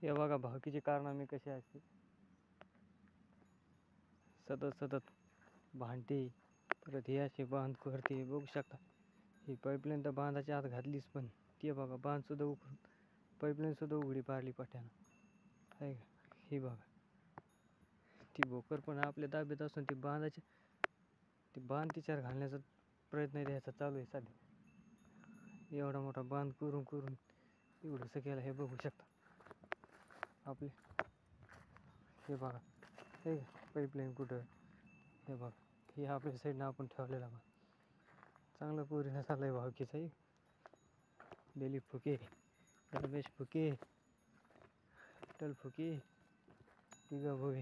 हे बघा भावकीचे कारनामे कसे असते. सतत सतत भांडते, परत हे असे बांध करते. बघू शकता ही पाईपलाईन तर बांधाच्या आत घातलीच, पण ते बघा बांध सुद्धा उकरून पाईपलाईन सुद्धा उघडी पाडली पट्यानं. आहे का? हे बघा ती भोकर पण आपल्या ताब्यात असून ती बांध तिच्यावर घालण्याचा प्रयत्न द्यायचा चालू आहे सध्या. एवढा मोठा बांध करून करून एवढंसं केलं हे बघू शकता आपले. हे बघा हे पाईपलाईन कुठं, हे बघा हे आपल्या साईडनं आपण ठेवलेला बघा. चांगलं पोरीनं चाललंय भावकीचं आहे. दिलीप फुके, रमेश फुके, विठ्ठल फुके, तिघा भाऊ.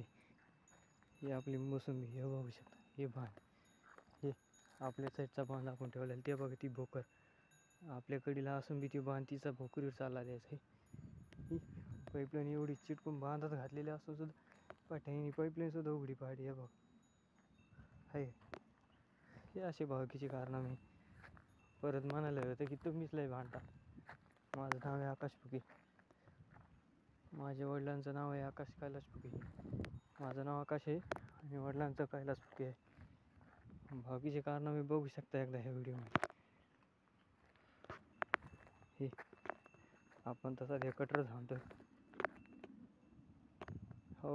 हे आपली मोसंबी हे बघू शकता. हे बांध हे आपल्या साईडचा बांध आपण ठेवलेला. ते बघा ती भोकर आपल्याकडीला असून बी ती बांध तिचा भोकरीवर चालला द्यायचा आहे. ही पाईपलाईन एवढी चिटकून बांधात घातलेली असून सुद्धा पाठ्याने पाईपलाईन सुद्धा उघडी पाडली. हे बघ आहे. हे असे भावकीचे कारनामे. परत म्हणायला होतं की तुम्हीच लय भांडता. माझं नाव आहे आकाश फुके, माझ्या वडिलांचं नाव आहे आकाश कैलास फुके. माझं नाव आकाश आहे आणि वडिलांचं कैलास फुके आहे. भावकीचे कारनामे बघू शकता एकदा ह्या व्हिडिओमध्ये. हे आपण तसा कटर थांबतो. हो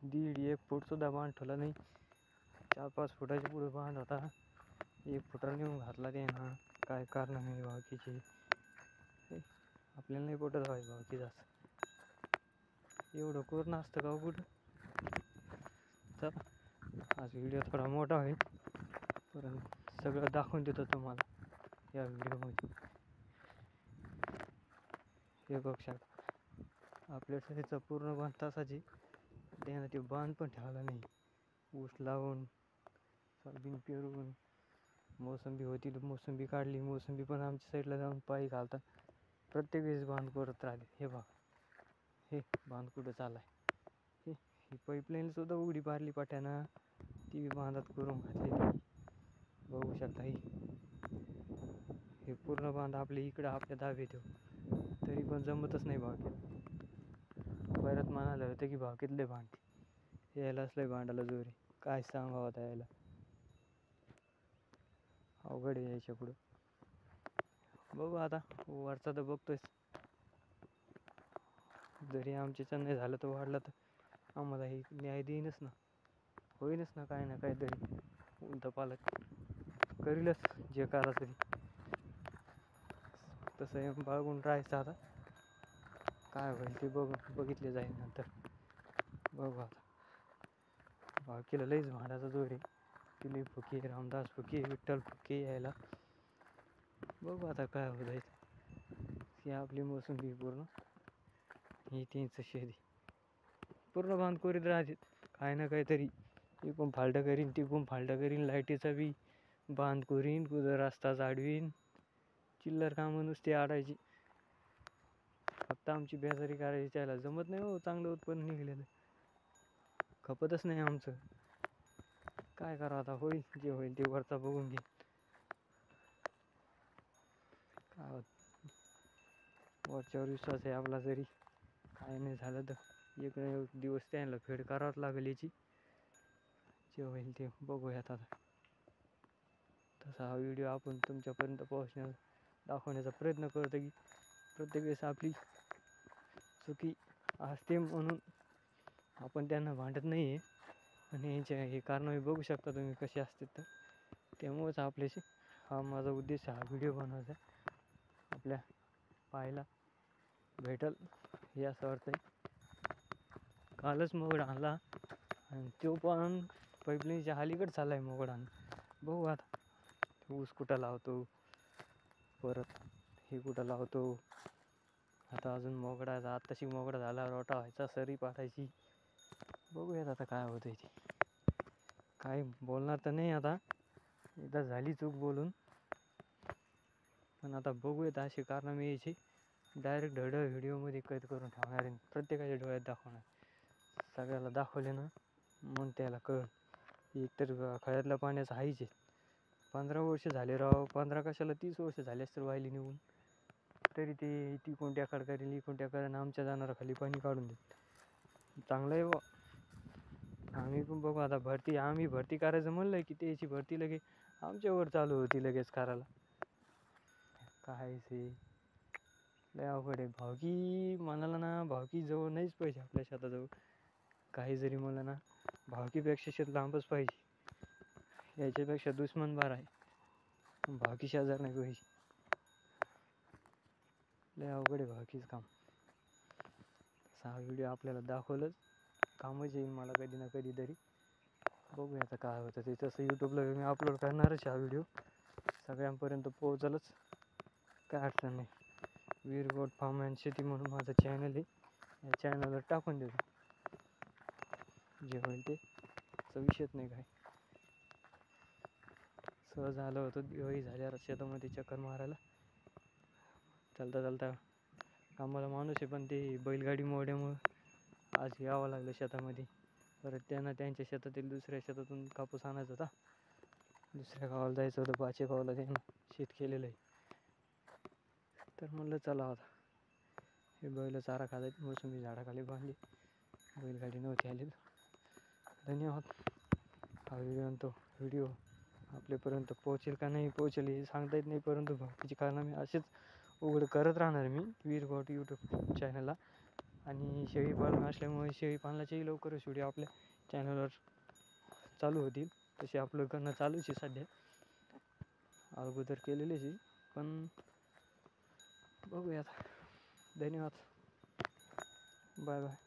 1.5-1 फूट सुद्धा बांध ठेवला नाही. 4-5 फुटाच्या पुढे बांध होता. 1 फुटाला नेऊन घातला ते ना. काय कारनामे भावकीचे. आपल्याला नाही पटत व्हायचं भावकीचं असं. एवढं करून असतं का कुठं. चला आज व्हिडिओ थोडा मोठा होईल, परंतु सगळं दाखवून देतो तुम्हाला या व्हिडिओमध्ये. हे बघू शकता आपल्या साईडचा पूर्ण बांध तसाची, त्यानं ते बांध पण ठेवला नाही. ऊस लावून सोयाबीन पेरून मोसंबी होती तर मोसंबी काढली. मोसंबी पण आमच्या साईडला जाऊन पायी घालतात. प्रत्येक वेळेस बांध करत राहिले. हे बघा हे बांध कुठं चाललाय. ही पाईपलाईन सुद्धा उघडी पाडली पाट्यानं. ती बी बांधात करून घातलेली बघू शकता. हे पूर्ण बांध आपल्या इकडं आपल्या ताब्यात येऊ, तरी पण जमतच नाही भावकीत. परत म्हणायला होतं की भावकीतले भांडते, यायलाच लय भांडायला जोर आहे. काय सांगावं आता यायला, अवघड आहे यायच्या पुढं. बघू आता वरचा तर बघतोय. जरी आमच्या नाही झालं तर वाढलं तर आम्हाला हे न्याय देईनच ना, होईनच ना काय ना काहीतरी. उलट पालट करीलच जे करा तरी. तसं बाळगून राहायचं. आता काय होईल ते बघितले जाईल नंतर. बघू आता भावकीला लईच भांडायचा जोर आहे. दिलीप फुके, रामदास फुके, विठ्ठल फुके यायला. बघू आता काय होत आहे. ही आपली मोसंबी पूर्ण ही तीनचं शेती पूर्ण बांध करीत राहते. काय ना काहीतरी इकडून फालटं करीन, तिकडून फालटं करीन, लाईटीचा बी बांध करीन, कुठं रस्ता जाडवीन. चिल्लर कामं नुसती आडायची. फक्त आमची बेजारी करायची. त्याला जमत नाही हो चांगलं उत्पन्न निघलेलं. खपतच नाही आमचं. काय करा आता, होईल जे होईल ते वरचा बघून घे. काय वरच्यावर विश्वास आहे आपला. जरी काय नाही झालं तर एक दिवस त्यांना फेड करावंच लागेल याची. जे होईल ते बघूयात आता. तसा हा व्हिडिओ आपण तुमच्यापर्यंत दाखवण्याचा प्रयत्न करतो की प्रत्येक वेळेस आपली चुकी असते म्हणून आपण त्यांना भांडत नाही आहे. आणि यांचे हे कारणं बघू शकता तुम्ही कसे असतात. तर त्यामुळेच आपल्याशी हा माझा उद्देश, हा व्हिडिओ बनवायचा आपल्या पाहायला भेटल हे असं वाटतंय. कालच मोगडा आणला आणि तो पण पाईपलाईनच्या अलीकडे चालला आहे मोगडा. बघू आता ऊस कुठं लावतो, परत हे कुठं लावतो. आता अजून मोगडा आत्ताशी मोगडा झाला, रोटा व्हायचा, सरी पाठायची. बघूयात आता काय होतं ते. काय बोलणार तर नाही आता, एकदा झाली चूक बोलून. पण आता बघूयात अशी कारनामे यायची डायरेक्ट ढळढळ व्हिडिओमध्ये कैद करून ठेवणार आहे. प्रत्येकाच्या डोळ्यात दाखवणार. सगळ्याला दाखवले ना मग त्याला कळ. एकतर खळ्यातल्या पाण्याचं हाईच आहे. 15 वर्ष झाले राव. 15 कशाला 30 वर्ष झाले असतील वाहिली निघून. तरी ते तिकून ट्याकाड करेल इकून ट्याकाड आमच्या जाणारा खाली पाणी काढून देईल. चांगलं आहे बुवा. आम्ही पण बघू आता आम्ही भरती करायचं म्हणलं की त्याची भरती लगेच आमच्यावर चालू होती लगेच करायला. काय ते लय अवघड आहे. भावकी म्हणाला ना, भावकी जवळ नाहीच पाहिजे आपल्या शेताजवळ. काही जरी म्हणलं ना, भावकीपेक्षा शेत लांबच पाहिजे. याच्यापेक्षा दुश्मन बार आहे, भावकी शेजार नाही पाहिजे. लय अवघड आहे भावकीचं काम. हा व्हिडिओ आपल्याला दाखवलंच कामच येईल मला कधी ना कधी तरी. बघूया आता काय होतं ते. तसं यूट्यूबला मी अपलोड करणारच हा व्हिडिओ, सगळ्यांपर्यंत पोहोचलच, काय अडचण नाही. वीर गोट फार्म अँड शेती म्हणून माझं चॅनल आहे, या चॅनलवर टाकून देतो जे होईल ते. विषयच नाही काय. सहज आलं होतं दिवाळी झाल्यावर शेतामध्ये चक्कर मारायला. चालता चालता कामाला माणूस आहे पण ते बैलगाडी मोड्यामुळं आज यावं लागलं शेतामध्ये. परत त्यांना त्यांच्या शेतातील दुसऱ्या शेतातून कापूस आणायचा होता. दुसऱ्या गावाला जायचं होतं, पाचे गावाला त्यांनी शेत केलेलं आहे. तर म्हणलं चला आता हे बैल चारा खातात मोसंबी झाडाखाली बांधली. बैलगाडी नव्हती आली. धन्यवाद. हा व्हिडिओ आपल्यापर्यंत पोहोचेल का नाही पोहोचेल हे सांगता येत नाही, परंतु बाकीची कारणामे असेच उघड करत राहणार मी वीर गोट यूट्यूब चॅनलला. आणि शेळीपालन असल्यामुळे शेळीपालनाचेही लवकरच व्हिडिओ आपल्या चॅनलवर चालू होतील. तसे अपलोड करणं चालूच आहे सध्या, अगोदर केलेलेच आहे. पण बघूयात. धन्यवाद. Bye bye.